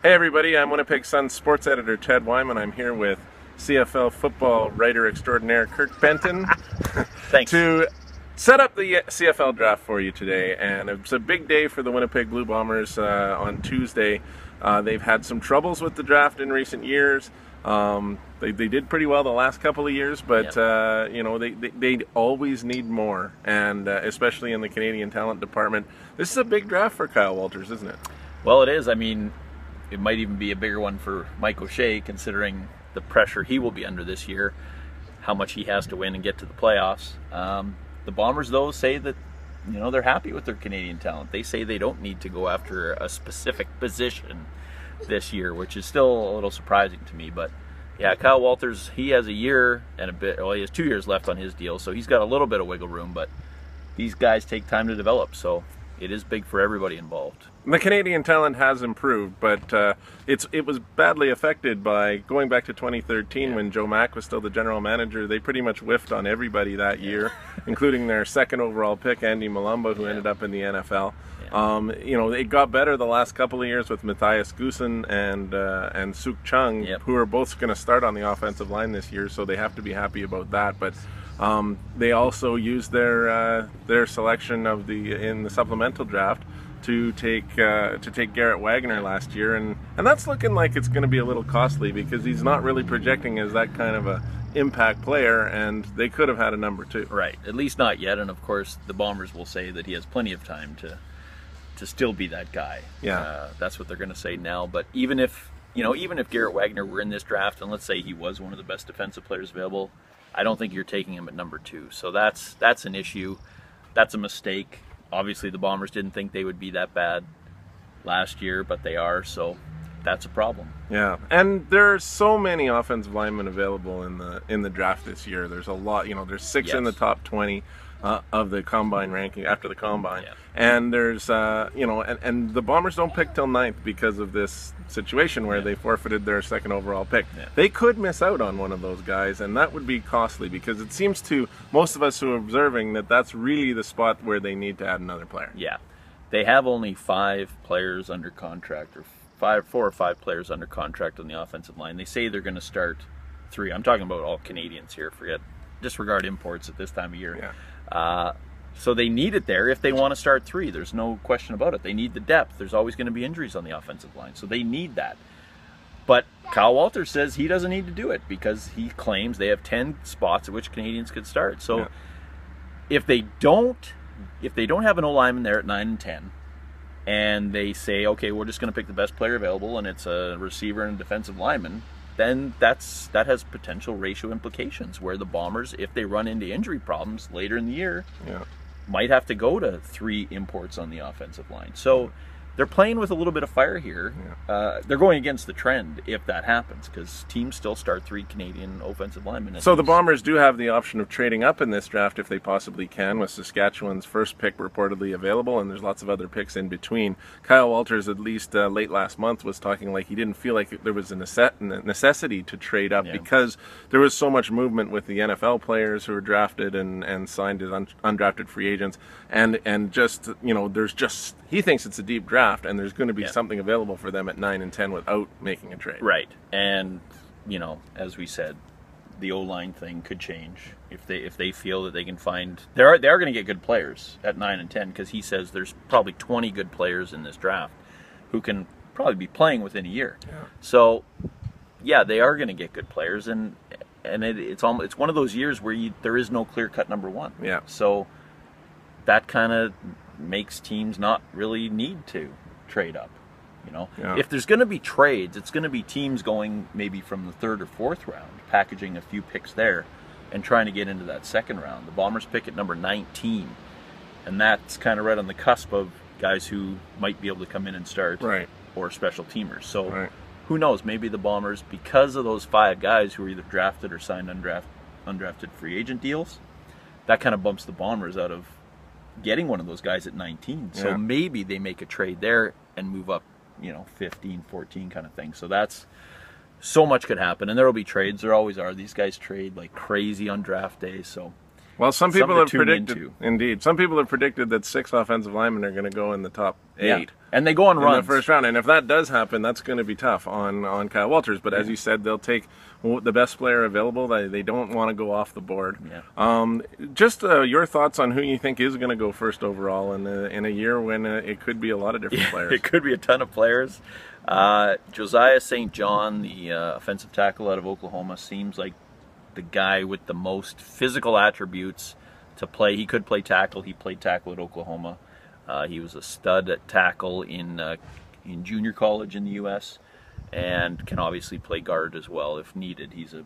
Hey everybody, I'm Winnipeg Sun sports editor Ted Wyman. I'm here with CFL football writer extraordinaire Kirk Benton Thanks. to set up the CFL draft for you today. And it's a big day for the Winnipeg Blue Bombers on Tuesday. They've had some troubles with the draft in recent years. They did pretty well the last couple of years, but you know, they always need more, and especially in the Canadian talent department. This is a big draft for Kyle Walters, isn't it? Well, it is. I mean, it might even be a bigger one for Mike O'Shea, considering the pressure he will be under this year, how much he has to win and get to the playoffs. The Bombers, though, say that, you know, they're happy with their Canadian talent. They say they don't need to go after a specific position this year, which is still a little surprising to me. But yeah, Kyle Walters, he has a year and a bit, well, he has 2 years left on his deal, so he's got a little bit of wiggle room, but these guys take time to develop, so it is big for everybody involved. The Canadian talent has improved, but it was badly affected by going back to 2013 when Joe Mack was still the general manager. They pretty much whiffed on everybody that year, including their second overall pick, Andy Malumba, who ended up in the NFL. You know, it got better the last couple of years with Matthias Goosen and Suk Chung, who are both going to start on the offensive line this year, so they have to be happy about that. But they also used their selection of in the supplemental draft to take Garrett Wagner last year, and that's looking like it's going to be a little costly because he's not really projecting as that kind of a impact player, and they could have had a number 2. Right, at least not yet, and of course the Bombers will say that he has plenty of time to still be that guy. Yeah, that's what they're going to say now. But even if Garrett Wagner were in this draft, and let's say he was one of the best defensive players available, I don't think you're taking him at number 2. So that's an issue. That's a mistake. Obviously, the Bombers didn't think they would be that bad last year, but they are, so that's a problem. Yeah, and there are so many offensive linemen available in the draft this year. There's a lot. You know, there's 6 in the top 20 of the combine ranking after the combine, and there's you know, and the Bombers don't pick till 9th because of this situation where they forfeited their second overall pick. They could miss out on one of those guys, and that would be costly because it seems to most of us who are observing that that's really the spot where they need to add another player. Yeah, they have only 5 players under contract, or 4 or 5 players under contract on the offensive line. They say they're going to start 3. I'm talking about all Canadians here. Disregard imports at this time of year. So they need it there if they want to start 3. There's no question about it. They need the depth. There's always going to be injuries on the offensive line, so they need that. But Kyle Walters says he doesn't need to do it because he claims they have 10 spots at which Canadians could start. So if they don't have an O-lineman there at 9 and 10, and they say, okay, we're just going to pick the best player available, and it's a receiver and a defensive lineman, then that has potential ratio implications where the Bombers, if they run into injury problems later in the year, might have to go to 3 imports on the offensive line. So they're playing with a little bit of fire here. They're going against the trend if that happens, because teams still start 3 Canadian offensive linemen. So the Bombers do have the option of trading up in this draft if they possibly can, with Saskatchewan's first pick reportedly available, and there's lots of other picks in between. Kyle Walters, at least late last month, was talking like he didn't feel like there was a necessity to trade up because there was so much movement with the NFL players who were drafted and signed as undrafted free agents, and just, you know, he thinks it's a deep draft, and there's going to be something available for them at 9 and 10 without making a trade. Right, and you know, as we said, the O-line thing could change if they feel that they can find. They are going to get good players at 9 and 10 because he says there's probably 20 good players in this draft who can probably be playing within a year. So yeah, they are going to get good players, and it's one of those years where there is no clear-cut number 1. So that kind of makes teams not really need to trade up. You know, if there's going to be trades, it's going to be teams going maybe from the 3rd or 4th round, packaging a few picks there and trying to get into that 2nd round. The Bombers pick at number 19, and that's kind of right on the cusp of guys who might be able to come in and start, or special teamers. So who knows, maybe the Bombers, because of those 5 guys who are either drafted or signed undrafted free agent deals, that kind of bumps the Bombers out of getting one of those guys at 19. So maybe they make a trade there and move up, you know, 15, 14 kind of thing. So that's, so much could happen, and there will be trades. There always are. These guys trade like crazy on draft day. So Well, some people have predicted, into. indeed, some people have predicted that 6 offensive linemen are going to go in the top 8. Yeah. And they go on runs in the first round. And if that does happen, that's going to be tough on Kyle Walters. But as you said, they'll take the best player available. They don't want to go off the board. Yeah. Just your thoughts on who you think is going to go first overall in a year when it could be a lot of different players. It could be a ton of players. Josiah St. John, the offensive tackle out of Oklahoma, seems like the guy with the most physical attributes to play. He could play tackle. He played tackle at Oklahoma. He was a stud at tackle in junior college in the U.S. and can obviously play guard as well if needed. He's a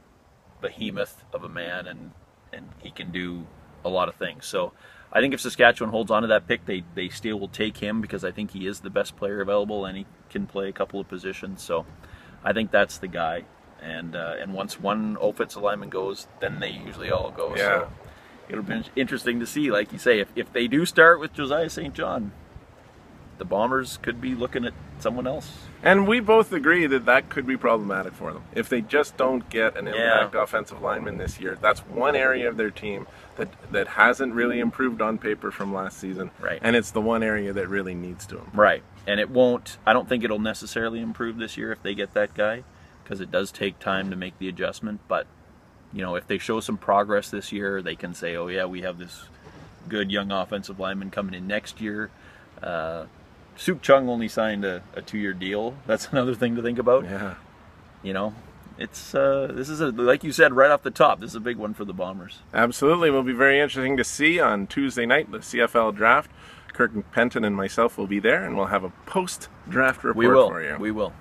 behemoth of a man, and he can do a lot of things. So I think if Saskatchewan holds on to that pick, they still will take him because I think he is the best player available and he can play a couple of positions. So I think that's the guy. And once one offensive lineman goes, then they usually all go. Yeah. So it'll be interesting to see, like you say, if they do start with Josiah St. John, the Bombers could be looking at someone else. And we both agree that could be problematic for them. If they just don't get an impact offensive lineman this year, that's one area of their team that hasn't really improved on paper from last season. Right. And it's the one area that really needs to improve. Right. And it won't, I don't think it'll necessarily improve this year if they get that guy, because it does take time to make the adjustment. But, you know, if they show some progress this year, they can say, oh yeah, we have this good young offensive lineman coming in next year. Suk Chung only signed a 2-year deal. That's another thing to think about. Yeah. You know, it's this is like you said right off the top, this is a big one for the Bombers. Absolutely. It will be very interesting to see on Tuesday night, the CFL draft. Kirk Penton and myself will be there, and we'll have a post-draft report for you. We will.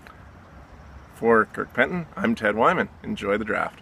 For Kirk Penton, I'm Ted Wyman. Enjoy the draft.